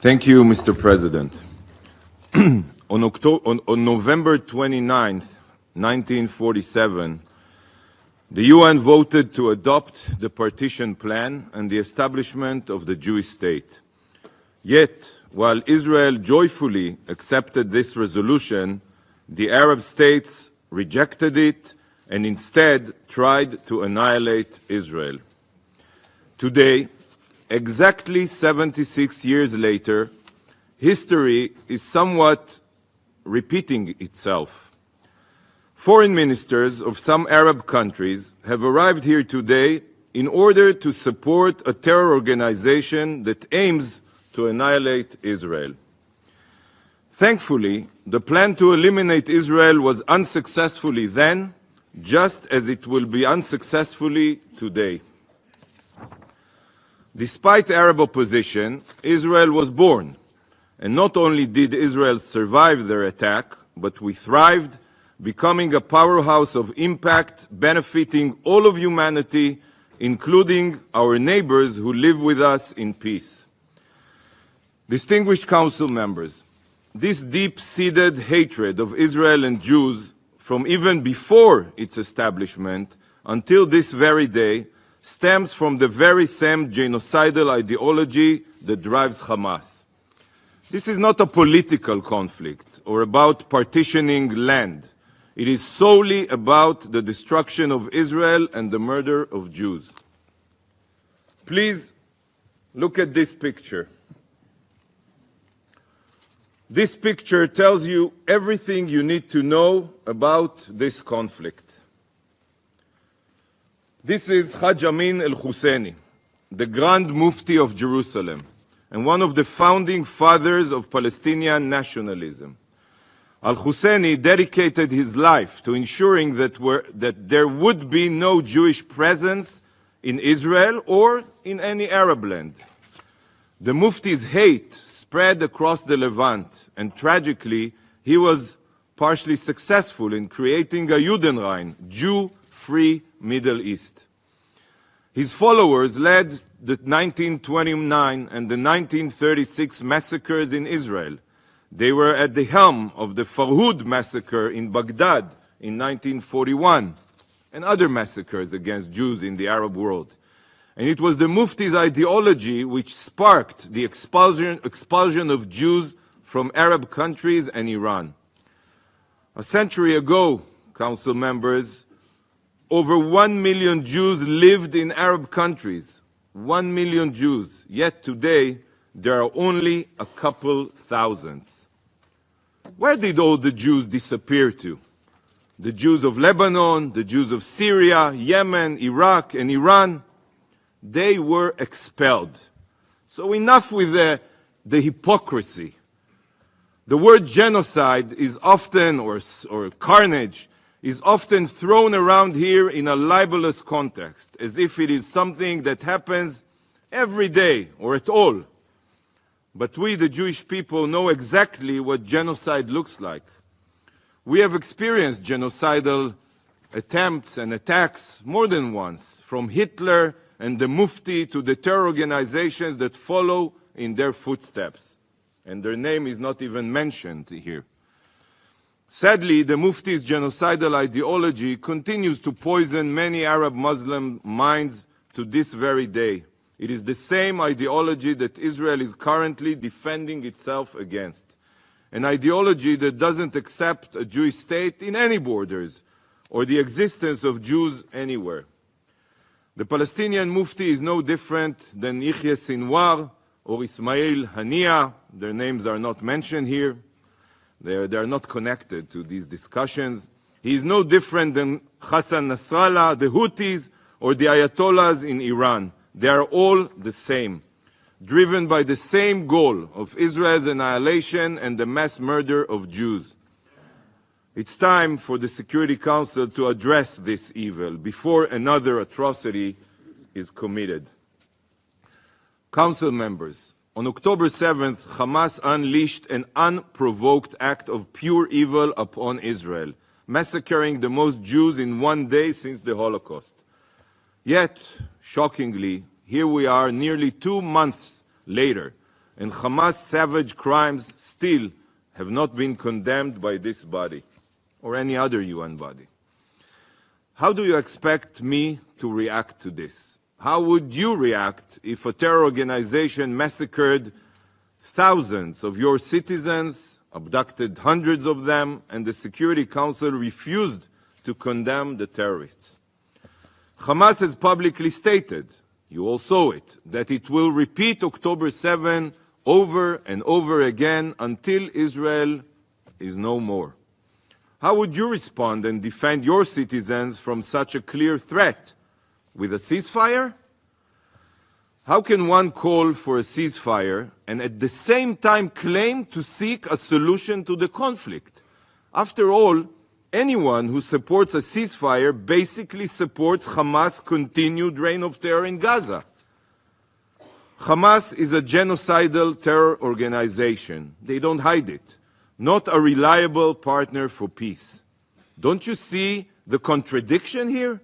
Thank you, Mr. President. On November 29, 1947, the UN voted to adopt the partition plan and the establishment of the Jewish state. Yet, while Israel joyfully accepted this resolution, the Arab states rejected it and instead tried to annihilate Israel. Today, exactly 76 years later, history is somewhat repeating itself. Foreign ministers of some Arab countries have arrived here today in order to support a terror organization that aims to annihilate Israel. Thankfully, the plan to eliminate Israel was unsuccessfully then, just as it will be unsuccessfully today. Despite Arab opposition, Israel was born. And not only did Israel survive their attack, but we thrived, becoming a powerhouse of impact, benefiting all of humanity, including our neighbors who live with us in peace. Distinguished Council members, this deep-seated hatred of Israel and Jews from even before its establishment until this very day stems from the very same genocidal ideology that drives Hamas. This is not a political conflict or about partitioning land. It is solely about the destruction of Israel and the murder of Jews. Please look at this picture. This picture tells you everything you need to know about this conflict. This is Haj Amin al-Husseini, the Grand Mufti of Jerusalem, and one of the founding fathers of Palestinian nationalism. Al-Husseini dedicated his life to ensuring that there would be no Jewish presence in Israel or in any Arab land. The Mufti's hate spread across the Levant, and tragically, he was partially successful in creating a Judenrein, Jew-free Middle East. His followers led the 1929 and the 1936 massacres in Israel. They were at the helm of the Farhud massacre in Baghdad in 1941 and other massacres against Jews in the Arab world. And it was the Mufti's ideology which sparked the expulsion of Jews from Arab countries and Iran. A century ago, Council members, over 1 million Jews lived in Arab countries. 1 million Jews. Yet today, there are only a couple thousands. Where did all the Jews disappear to? The Jews of Lebanon, the Jews of Syria, Yemen, Iraq, and Iran? They were expelled. So enough with the hypocrisy. The word genocide is often, or carnage, is often thrown around here in a libelous context, as if it is something that happens every day or at all. But we, the Jewish people, know exactly what genocide looks like. We have experienced genocidal attempts and attacks more than once, from Hitler and the Mufti to the terror organizations that follow in their footsteps. And their name is not even mentioned here. Sadly, the Mufti's genocidal ideology continues to poison many Arab Muslim minds to this very day. It is the same ideology that Israel is currently defending itself against. An ideology that doesn't accept a Jewish state in any borders or the existence of Jews anywhere. The Palestinian Mufti is no different than Yahya Sinwar or Ismail Haniyeh. Their names are not mentioned here. They are not connected to these discussions. He is no different than Hassan Nasrallah, the Houthis, or the Ayatollahs in Iran. They are all the same, driven by the same goal of Israel's annihilation and the mass murder of Jews. It's time for the Security Council to address this evil before another atrocity is committed. Council members, on October 7th, Hamas unleashed an unprovoked act of pure evil upon Israel, massacring the most Jews in one day since the Holocaust. Yet, shockingly, here we are nearly 2 months later, and Hamas' savage crimes still have not been condemned by this body or any other UN body. How do you expect me to react to this? How would you react if a terror organization massacred thousands of your citizens, abducted hundreds of them, and the Security Council refused to condemn the terrorists? Hamas has publicly stated, you all saw it, that it will repeat October 7 over and over again until Israel is no more. How would you respond and defend your citizens from such a clear threat? With a ceasefire? How can one call for a ceasefire and at the same time claim to seek a solution to the conflict? After all, anyone who supports a ceasefire basically supports Hamas' continued reign of terror in Gaza. Hamas is a genocidal terror organization. They don't hide it. Not a reliable partner for peace. Don't you see the contradiction here?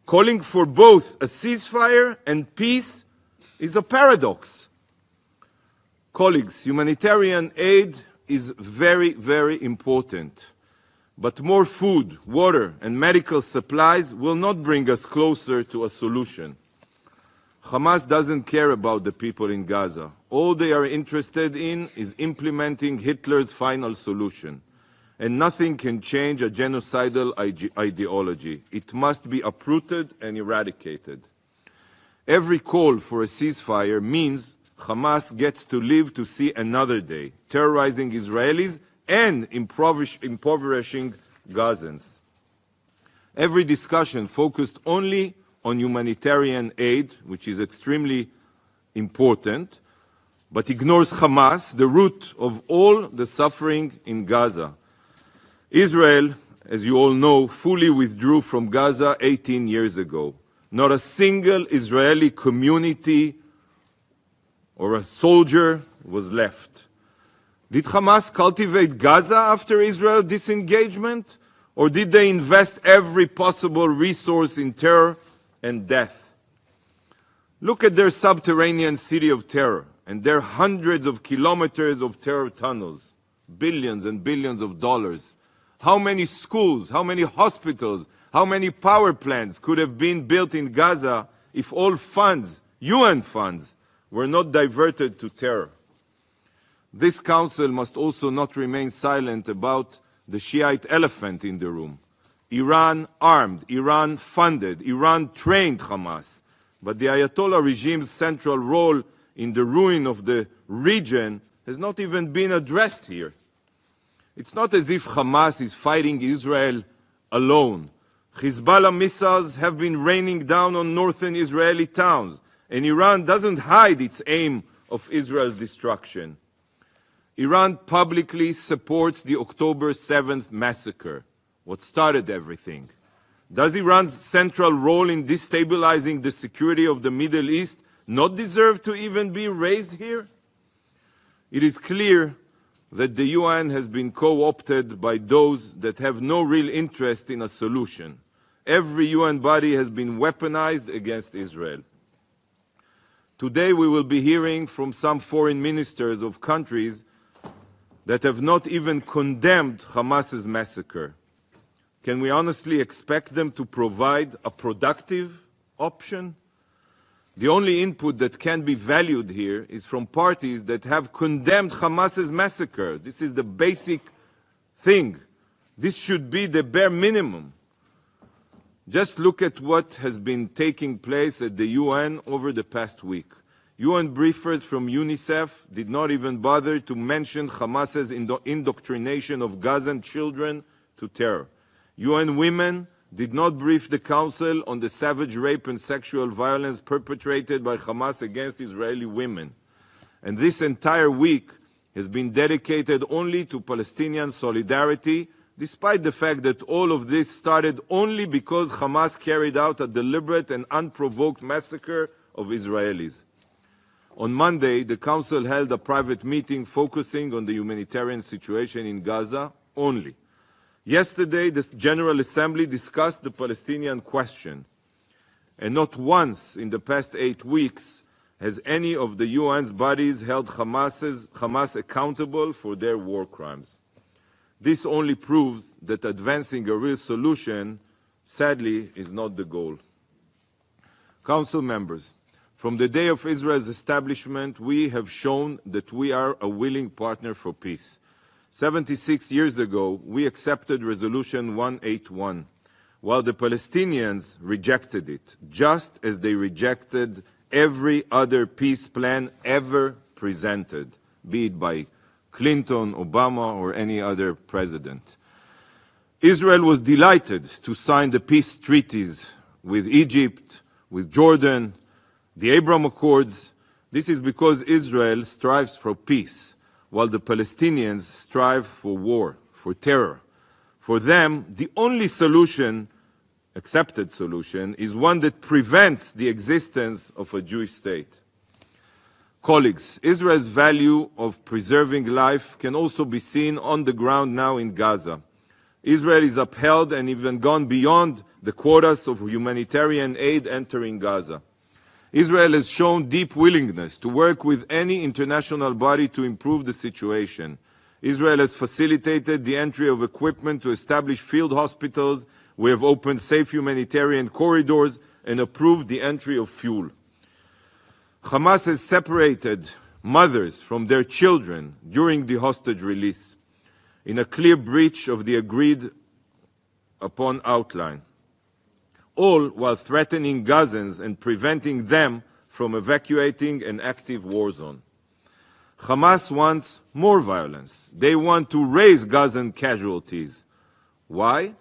Calling for both a ceasefire and peace is a paradox. Colleagues, humanitarian aid is very, very important. But more food, water, and medical supplies will not bring us closer to a solution. Hamas doesn't care about the people in Gaza. All they are interested in is implementing Hitler's final solution. And nothing can change a genocidal ideology. It must be uprooted and eradicated. Every call for a ceasefire means Hamas gets to live to see another day, terrorizing Israelis and impoverishing Gazans. Every discussion focused only on humanitarian aid, which is extremely important, but ignores Hamas, the root of all the suffering in Gaza. Israel, as you all know, fully withdrew from Gaza 18 years ago. Not a single Israeli community or a soldier was left. Did Hamas cultivate Gaza after Israel's disengagement? Or did they invest every possible resource in terror and death? Look at their subterranean city of terror and their hundreds of kilometers of terror tunnels, billions and billions of dollars. How many schools, how many hospitals, how many power plants could have been built in Gaza if all funds, UN funds, were not diverted to terror? This council must also not remain silent about the Shiite elephant in the room. Iran armed, Iran funded, Iran trained Hamas. But the Ayatollah regime's central role in the ruin of the region has not even been addressed here. It's not as if Hamas is fighting Israel alone. Hezbollah missiles have been raining down on northern Israeli towns, and Iran doesn't hide its aim of Israel's destruction. Iran publicly supports the October 7th massacre, what started everything. Does Iran's central role in destabilizing the security of the Middle East not deserve to even be raised here? It is clear that the UN has been co-opted by those that have no real interest in a solution. Every UN body has been weaponized against Israel. Today we will be hearing from some foreign ministers of countries that have not even condemned Hamas's massacre. Can we honestly expect them to provide a productive option? The only input that can be valued here is from parties that have condemned Hamas's massacre. This is the basic thing. This should be the bare minimum. Just look at what has been taking place at the UN over the past week. UN briefers from UNICEF did not even bother to mention Hamas's indoctrination of Gazan children to terror. UN women did not brief the Council on the savage rape and sexual violence perpetrated by Hamas against Israeli women. And this entire week has been dedicated only to Palestinian solidarity, despite the fact that all of this started only because Hamas carried out a deliberate and unprovoked massacre of Israelis. On Monday, the Council held a private meeting focusing on the humanitarian situation in Gaza only. Yesterday, the General Assembly discussed the Palestinian question. And not once in the past 8 weeks has any of the UN's bodies held Hamas accountable for their war crimes. This only proves that advancing a real solution, sadly, is not the goal. Council members, from the day of Israel's establishment, we have shown that we are a willing partner for peace. 76 years ago, we accepted Resolution 181, while the Palestinians rejected it, just as they rejected every other peace plan ever presented, be it by Clinton, Obama, or any other president. Israel was delighted to sign the peace treaties with Egypt, with Jordan, the Abraham Accords. This is because Israel strives for peace, while the Palestinians strive for war, for terror. For them, the only solution, accepted solution, is one that prevents the existence of a Jewish state. Colleagues, Israel's value of preserving life can also be seen on the ground now in Gaza. Israel is upheld and even gone beyond the quotas of humanitarian aid entering Gaza. Israel has shown deep willingness to work with any international body to improve the situation. Israel has facilitated the entry of equipment to establish field hospitals. We have opened safe humanitarian corridors and approved the entry of fuel. Hamas has separated mothers from their children during the hostage release, in a clear breach of the agreed upon outline, all while threatening Gazans and preventing them from evacuating an active war zone. Hamas wants more violence. They want to raise Gazan casualties. Why?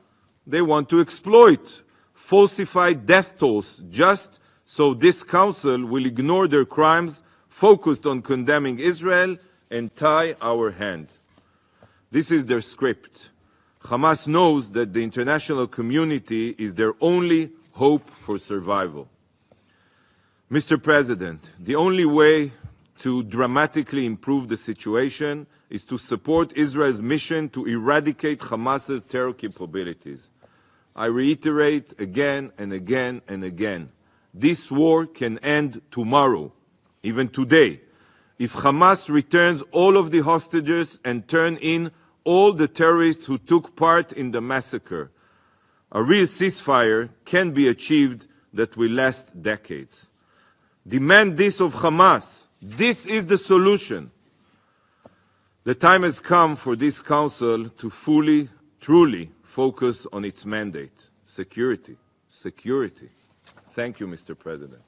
They want to exploit falsified death tolls just so this council will ignore their crimes, focused on condemning Israel, and tie our hand. This is their script. Hamas knows that the international community is their only hope for survival. Mr. President, the only way to dramatically improve the situation is to support Israel's mission to eradicate Hamas's terror capabilities. I reiterate again and again and again, this war can end tomorrow, even today, if Hamas returns all of the hostages and turns in all the terrorists who took part in the massacre. A real ceasefire can be achieved that will last decades. Demand this of Hamas. This is the solution. The time has come for this council to fully, truly focus on its mandate. Security. Security. Thank you, Mr. President.